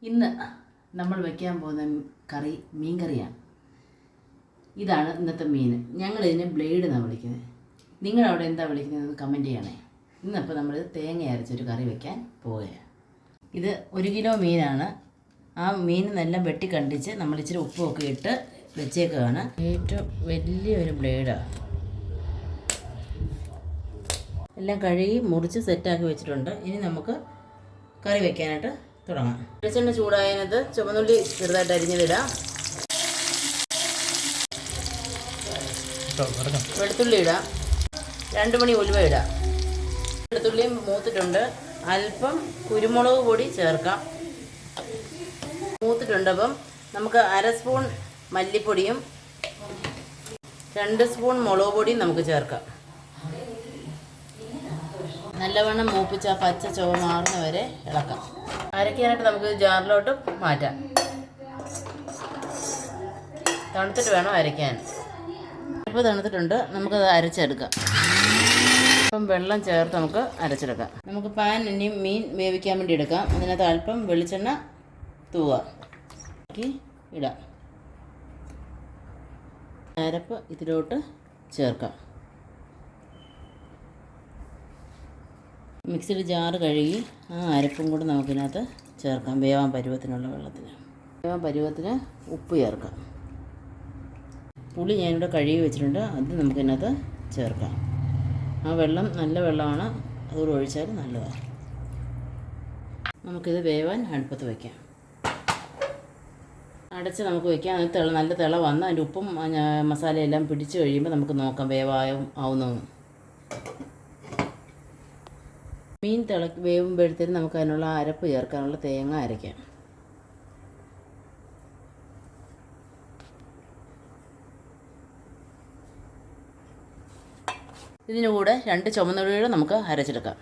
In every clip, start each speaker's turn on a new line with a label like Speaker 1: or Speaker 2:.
Speaker 1: ഇന്ന് നമ്മൾ വയ്ക്കാൻ പോകുന്ന കറി മീൻ കറിയാണ്. ഇതാണ് ഇന്നത്തെ മീൻ. ഞങ്ങളിതിനെ ബ്ലേഡ് എന്നാണ് വിളിക്കുന്നത്. നിങ്ങളവിടെ എന്താ വിളിക്കുന്നത് കമൻറ്റ് ചെയ്യണേ. ഇന്നിപ്പോൾ നമ്മൾ തേങ്ങ അരച്ചൊരു കറി വയ്ക്കാൻ പോവുകയാണ്. ഇത് 1 കിലോ മീനാണ്. ആ മീൻ നല്ല വെട്ടി കണ്ടിച്ച് നമ്മൾ ഇച്ചിരി ഉപ്പൊക്കെ ഇട്ട് വെച്ചേക്കുകയാണ്. ഏറ്റവും വലിയൊരു ബ്ലേഡാണ്. എല്ലാം കഴുകി മുറിച്ച് സെറ്റാക്കി വെച്ചിട്ടുണ്ട്. ഇനി നമുക്ക് കറി വയ്ക്കാനായിട്ട് തുടങ്ങാം. വെളിച്ചെണ്ണ ചൂടായതിനകത്ത് ചുവന്നുള്ളി ചെറുതായിട്ട് അരിഞ്ഞതിടാം. വെളുത്തുള്ളി ഇടാം. 2 മണി ഉലുവ ഇടാം. വെളുത്തുള്ളിയും മൂത്തിട്ടുണ്ട്. അല്പം കുരുമുളക് പൊടി ചേർക്കാം. മൂത്തിട്ടുണ്ട്. അപ്പം നമുക്ക് 1/2 സ്പൂൺ മല്ലിപ്പൊടിയും 2 സ്പൂൺ മുളക് പൊടിയും നമുക്ക് ചേർക്കാം. നല്ലവണ്ണം മൂപ്പിച്ച് ആ പച്ച ചുവ മാറുന്ന വരെ ഇളക്കാം. അരയ്ക്കാനായിട്ട് നമുക്ക് ജാറിലോട്ട് മാറ്റാം. തണുത്തിട്ട് വേണം അരയ്ക്കാൻ. ഇപ്പോൾ തണുത്തിട്ടുണ്ട്. നമുക്കത് അരച്ചെടുക്കാം. അപ്പം വെള്ളം ചേർത്ത് നമുക്ക് അരച്ചെടുക്കാം. നമുക്ക് പാൻ ഇനി മീൻ വേവിക്കാൻ വേണ്ടി എടുക്കാം. അതിനകത്ത് അല്പം വെളിച്ചെണ്ണ ഇടാം. അരപ്പ് ഇതിലോട്ട് ചേർക്കാം. മിക്സിയുടെ ജാറ് കഴുകി ആ അരപ്പും കൂടെ നമുക്കിതിനകത്ത് ചേർക്കാം. വേവാൻ പരുവത്തിനുള്ള വെള്ളത്തിന്. വേവാൻ പരുവത്തിന് ഉപ്പ് ചേർക്കാം. പുളി ഞാനിവിടെ കഴുകി വെച്ചിട്ടുണ്ട്. അത് നമുക്കിതിനകത്ത് ചേർക്കാം. ആ വെള്ളം നല്ല വെള്ളമാണ്. അതുകൂടെ ഒഴിച്ചാൽ നല്ലതാണ്. നമുക്കിത് വേവാൻ അടുപ്പത്ത് വയ്ക്കാം. അടച്ച് നമുക്ക് വയ്ക്കാം. അത് നല്ല തിള വന്ന് അതിൻ്റെ ഉപ്പും മസാലയെല്ലാം പിടിച്ച് കഴിയുമ്പോൾ നമുക്ക് നോക്കാം ആവുന്നതെന്ന്. മീൻ വേവുമ്പോഴത്തേനും നമുക്ക് അതിനുള്ള അരപ്പ് ചേർക്കാനുള്ള തേങ്ങ അരയ്ക്കാം. ഇതിന് കൂടെ 2 ചുവന്നുള്ളികൾ നമുക്ക് അരച്ചെടുക്കാം.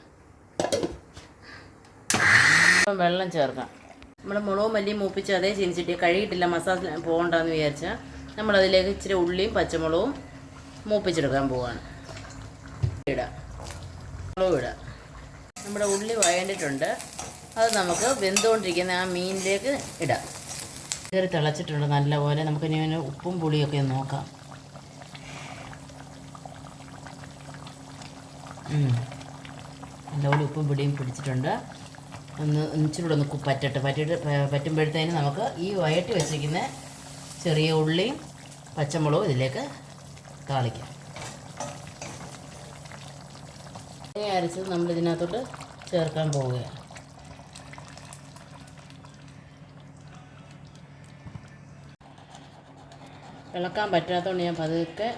Speaker 1: അപ്പം വെള്ളം ചേർക്കാം. നമ്മൾ മുളകും മല്ലിയും മൂപ്പിച്ച് അതേ ചീനിച്ചിട്ട് കഴുകിയിട്ടില്ല, മസാല പോകണ്ടെന്ന് വിചാരിച്ചാൽ നമ്മളതിലേക്ക് ഇച്ചിരി ഉള്ളിയും പച്ചമുളകും മൂപ്പിച്ചെടുക്കാൻ പോവുകയാണ്. മുളകും ഇടാം. നമ്മുടെ ഉള്ളി വഴണ്ടിട്ടുണ്ട്. അത് നമുക്ക് വെന്തുകൊണ്ടിരിക്കുന്ന ആ മീനിലേക്ക് ഇടാം. കയറി തിളച്ചിട്ടുണ്ട് നല്ലപോലെ. നമുക്കിനി അതിന് ഉപ്പും പുളിയൊക്കെ നോക്കാം. നല്ലപോലെ ഉപ്പും പൊടിയും പിടിച്ചിട്ടുണ്ട്. ഇച്ചിരൂടെ ഒന്ന് പറ്റുമ്പോഴത്തേന് നമുക്ക് ഈ വഴറ്റി വെച്ചിരിക്കുന്ന ചെറിയ ഉള്ളിയും പച്ചമുളകും ഇതിലേക്ക് താളിക്കാം. അരച്ചത് നമ്മൾ ഇതിനകത്തോട്ട് ചേർക്കാൻ പോവുകയാണ്. ഇളക്കാൻ പറ്റാത്തതുകൊണ്ട് ഞാൻ പതുക്കെ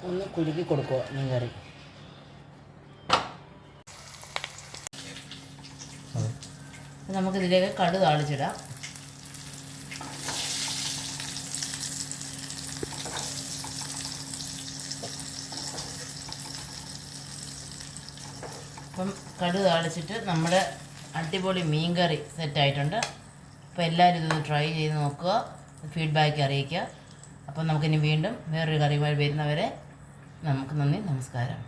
Speaker 1: ഒന്ന് കുലുക്കി കൊടുക്കുക മീൻ കറി. നമുക്കിതിലേക്ക് കടുക് താളിച്ചിടാം. അപ്പം കടുക് താളിച്ചിട്ട് നമ്മുടെ അടിപൊളി മീൻ കറി സെറ്റായിട്ടുണ്ട്. അപ്പോൾ എല്ലാവരും ഇതൊന്ന് ട്രൈ ചെയ്ത് നോക്കുക, ഫീഡ്ബാക്ക് അറിയിക്കുക. അപ്പം നമുക്കിനി വീണ്ടും വേറൊരു കറിയുമായി വരുന്നവരെ നമുക്ക് നന്ദി, നമസ്കാരം.